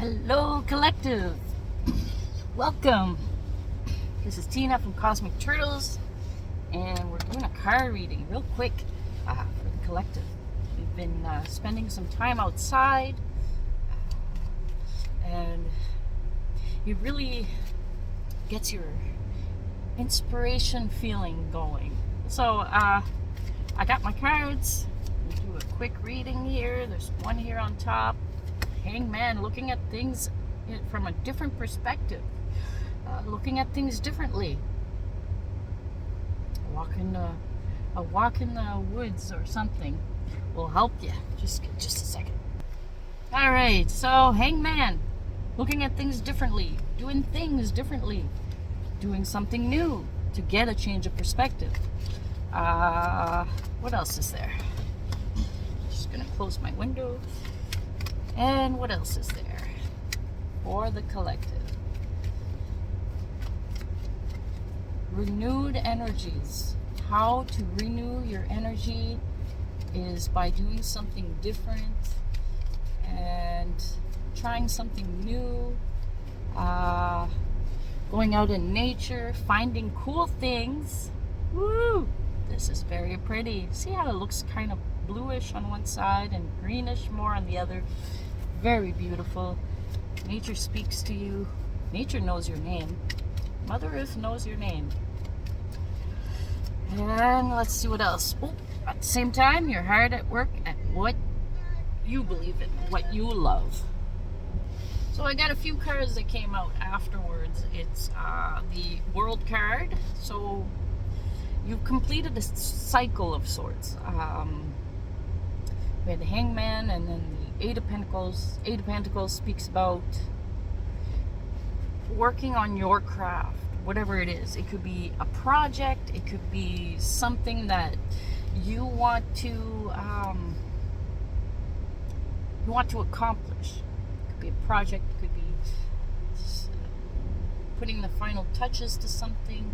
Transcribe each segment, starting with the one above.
Hello, collective. Welcome. This is Tina from Cosmic Turtles, and we're doing a card reading real quick for the collective. We've been spending some time outside, and it really gets your inspiration feeling going. So I got my cards. We'll do a quick reading here. There's one here on top. Hangman, looking at things from a different perspective, looking at things differently. A walk in the woods or something will help you. Just a second. All right, so Hangman, looking at things differently, doing something new to get a change of perspective. What else is there? Just gonna close my window. And what else is there for the collective? Renewed energies. How to renew your energy is by doing something different and trying something new, going out in nature, finding cool things. Woo! This is very pretty. See how it looks kind of bluish on one side and greenish more on the other. Very beautiful. Nature speaks to you. Nature knows your name. Mother Earth knows your name. And let's see what else. Oh, at the same time, you're hard at work at what you believe in, what you love. So I got a few cards that came out afterwards. It's the World card. So you've completed a cycle of sorts. We had the Hangman, and then the Eight of Pentacles. Eight of Pentacles speaks about working on your craft, whatever it is. It could be a project. It could be something that you want to accomplish. It could be a project. It could be putting the final touches to something.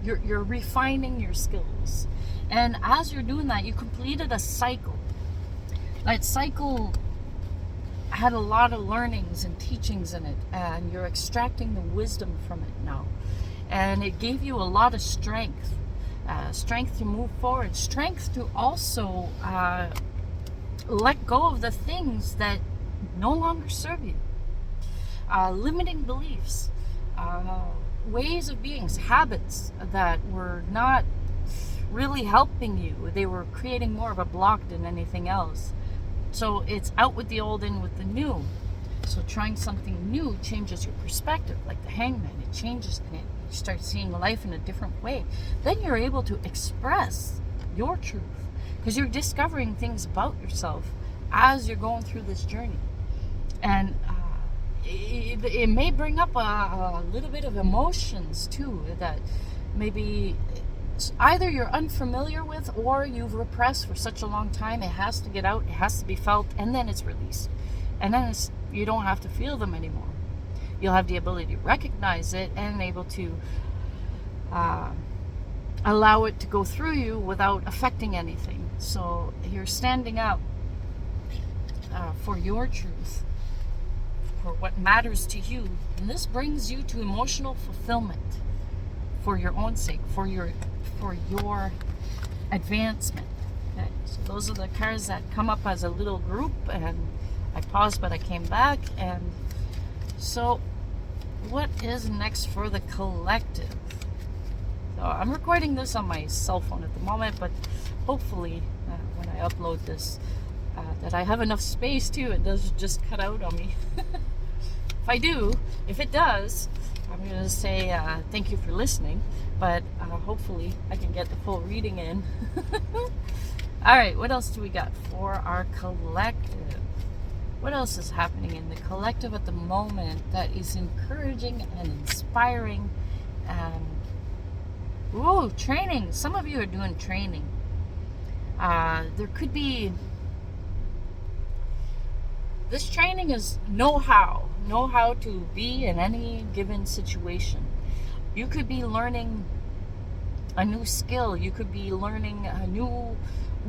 You're refining your skills, and as you're doing that, you completed a cycle. That cycle had a lot of learnings and teachings in it, and you're extracting the wisdom from it now. And it gave you a lot of strength. Strength to move forward. Strength to also let go of the things that no longer serve you. Limiting beliefs. Ways of being, habits that were not really helping you. They were creating more of a block than anything else. So it's out with the old, in with the new. So trying something new changes your perspective, like the Hangman. It changes it. You start seeing life in a different way. Then you're able to express your truth because you're discovering things about yourself as you're going through this journey. And it may bring up a little bit of emotions too that maybe either you're unfamiliar with or you've repressed for such a long time. It has to get out, it has to be felt, and then it's released. And then you don't have to feel them anymore. You'll have the ability to recognize it and able to allow it to go through you without affecting anything. So you're standing up for your truth, for what matters to you. And this brings you to emotional fulfillment for your own sake, for your advancement. Okay, so those are the cards that come up as a little group, and I paused but I came back. And so what is next for the collective? So I'm recording this on my cell phone at the moment, but hopefully when I upload this that I have enough space too. It doesn't just cut out on me. If it does, I'm going to say thank you for listening, but hopefully I can get the full reading in. All right, what else do we got for our collective? What else is happening in the collective at the moment that is encouraging and inspiring? Training. Some of you are doing training. There could be... This training is know-how to be in any given situation. You could be learning a new skill. You could be learning a new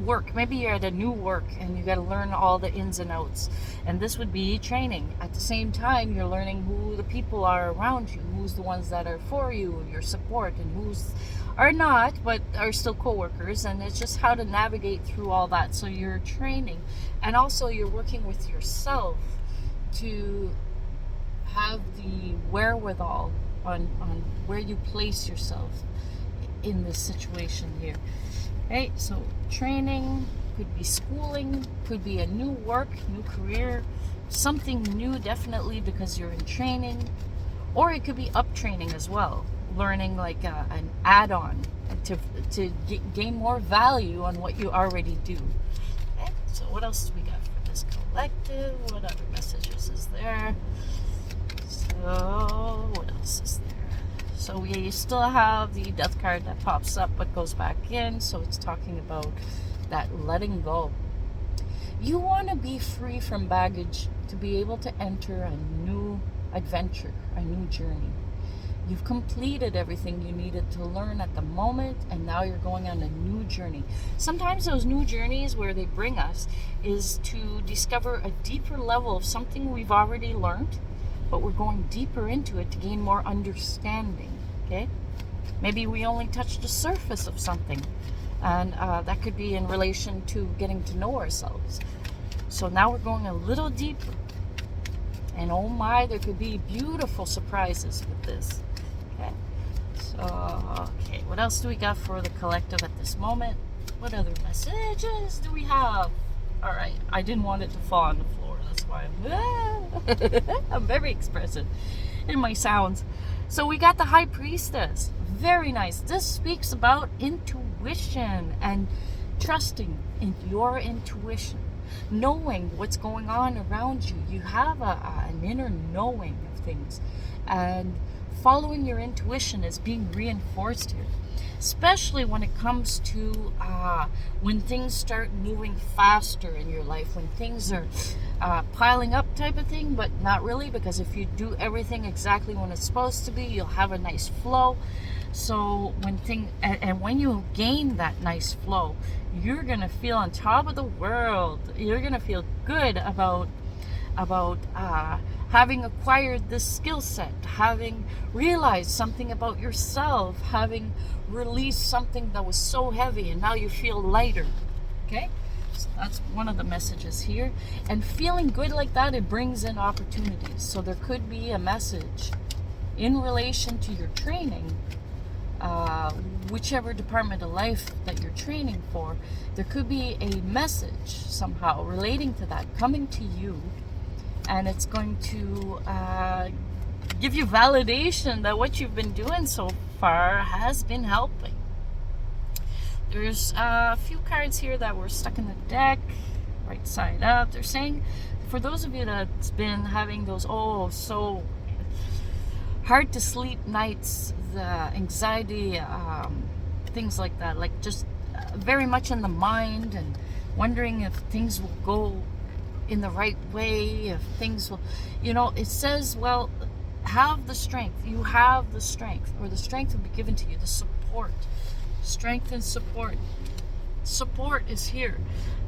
work. Maybe you're at a new work and you got to learn all the ins and outs. And this would be training. At the same time, you're learning who the people are around you, who's the ones that are for you, your support, and who's are not, but are still co-workers. And it's just how to navigate through all that. So you're training. And also you're working with yourself to have the wherewithal on where you place yourself in this situation here. Okay, so training could be schooling, could be a new work, new career, something new definitely because you're in training, or it could be up training as well, learning like an add-on to gain more value on what you already do. Okay, so what else do we got for this collective? What other messages is there? So what else is there? So we still have the death card that pops up but goes back in. So it's talking about that letting go. You want to be free from baggage to be able to enter a new adventure, a new journey. You've completed everything you needed to learn at the moment, and now you're going on a new journey. Sometimes those new journeys where they bring us is to discover a deeper level of something we've already learned, but we're going deeper into it to gain more understanding. Okay, maybe we only touched the surface of something, and that could be in relation to getting to know ourselves. So now we're going a little deeper, and oh my, there could be beautiful surprises with this. Okay, so okay, what else do we got for the collective at this moment? What other messages do we have? All right, I didn't want it to fall on the floor. That's why I'm very expressive in my sounds. So we got the High Priestess. Very nice. This speaks about intuition and trusting in your intuition, knowing what's going on around you. You have an inner knowing of things, and following your intuition is being reinforced here, especially when it comes to when things start moving faster in your life, when things are piling up type of thing, but not really, because if you do everything exactly when it's supposed to be, you'll have a nice flow. So when you gain that nice flow, you're gonna feel on top of the world. You're gonna feel good about having acquired this skill set, having realized something about yourself, having released something that was so heavy, and now you feel lighter. Okay, so that's one of the messages here. And feeling good like that, it brings in opportunities. So there could be a message in relation to your training, whichever department of life that you're training for. There could be a message somehow relating to that coming to you, and it's going to give you validation that what you've been doing so far has been helping. There's a few cards here that were stuck in the deck, right side up. They're saying, for those of you that's been having those so hard to sleep nights, the anxiety, things like that, like just very much in the mind and wondering if things will go in the right way, if things will, it says, well, have the strength. You have the strength, or the strength will be given to you, the support. Strength and support. Support is here.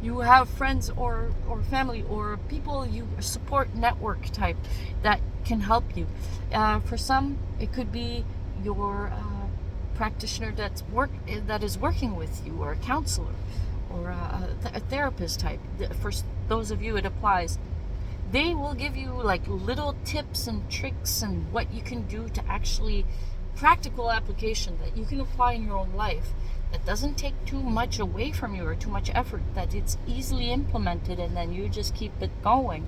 You have friends or family or people you support network type that can help you. For some, it could be your practitioner that is working with you, or a counselor, or a therapist type. For those of you, it applies. They will give you like little tips and tricks and what you can do to actually practical application that you can apply in your own life, that doesn't take too much away from you or too much effort, that it's easily implemented, and then you just keep it going,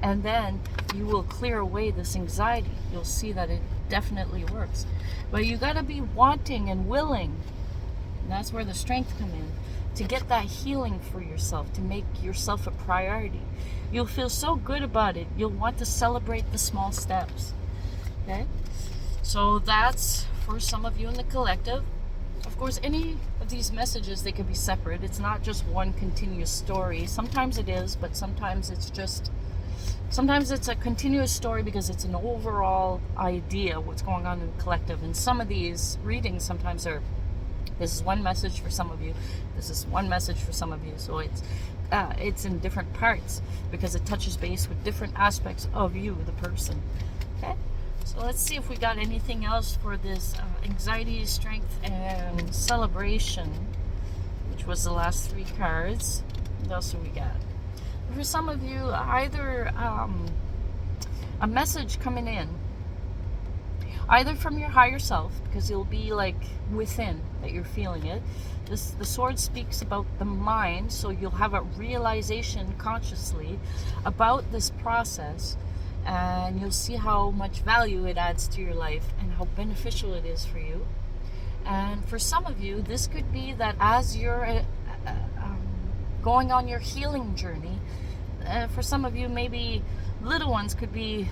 and then you will clear away this anxiety. You'll see that it definitely works. But you got to be wanting and willing, and that's where the strength come in, to get that healing for yourself, to make yourself a priority. You'll feel so good about it. You'll want to celebrate the small steps. Okay? So that's for some of you in the collective. Of course, any of these messages, they could be separate. It's not just one continuous story. Sometimes it is, but sometimes it's a continuous story because it's an overall idea what's going on in the collective. And some of these readings sometimes are, this is one message for some of you. This is one message for some of you, so it's in different parts because it touches base with different aspects of you, the person. Okay, so let's see if we got anything else for this anxiety, strength, and celebration, which was the last 3 cards. What else do we got? For some of you, either a message coming in, either from your higher self, because you'll be like within that you're feeling it. The sword speaks about the mind, so you'll have a realization consciously about this process, and you'll see how much value it adds to your life and how beneficial it is for you. And for some of you, this could be that as you're going on your healing journey, for some of you, maybe little ones could be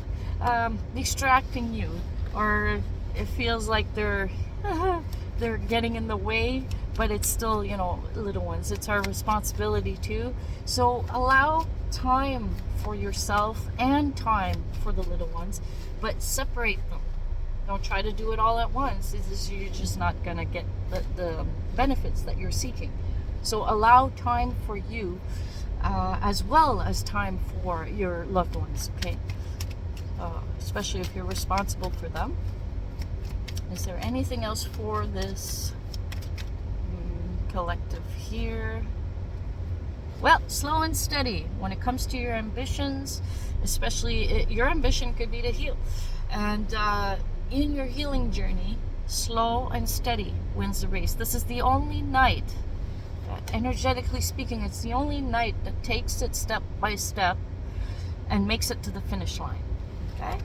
distracting you, or it feels like they're getting in the way, but it's still, little ones. It's our responsibility too. So allow time for yourself and time for the little ones, but separate them. Don't try to do it all at once. You're just not going to get the benefits that you're seeking. So allow time for you as well as time for your loved ones, okay? Especially if you're responsible for them. Is there anything else for this collective here? Well, slow and steady when it comes to your ambitions, especially your ambition could be to heal. And in your healing journey, slow and steady wins the race. This is the only night, energetically speaking, it's the only night that takes it step by step and makes it to the finish line. Okay?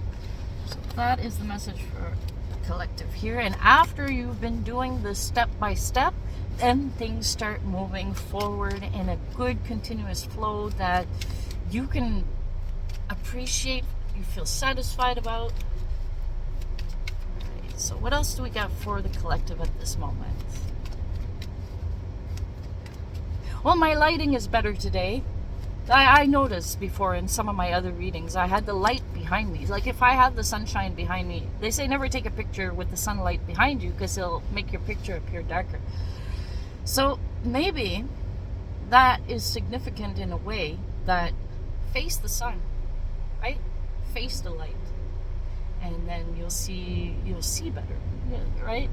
So that is the message for the collective here. And after you've been doing this step by step, then things start moving forward in a good continuous flow that you can appreciate, you feel satisfied about. Alright, so what else do we got for the collective at this moment? Well, my lighting is better today. I noticed before in some of my other readings, I had the light behind me. Like if I have the sunshine behind me, they say never take a picture with the sunlight behind you because it'll make your picture appear darker. So maybe that is significant in a way that face the sun, right? Face the light, and then you'll see better, right?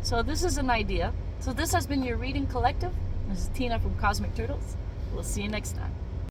So this is an idea. So this has been your reading collective. This is Tina from Cosmic Turtles. We'll see you next time.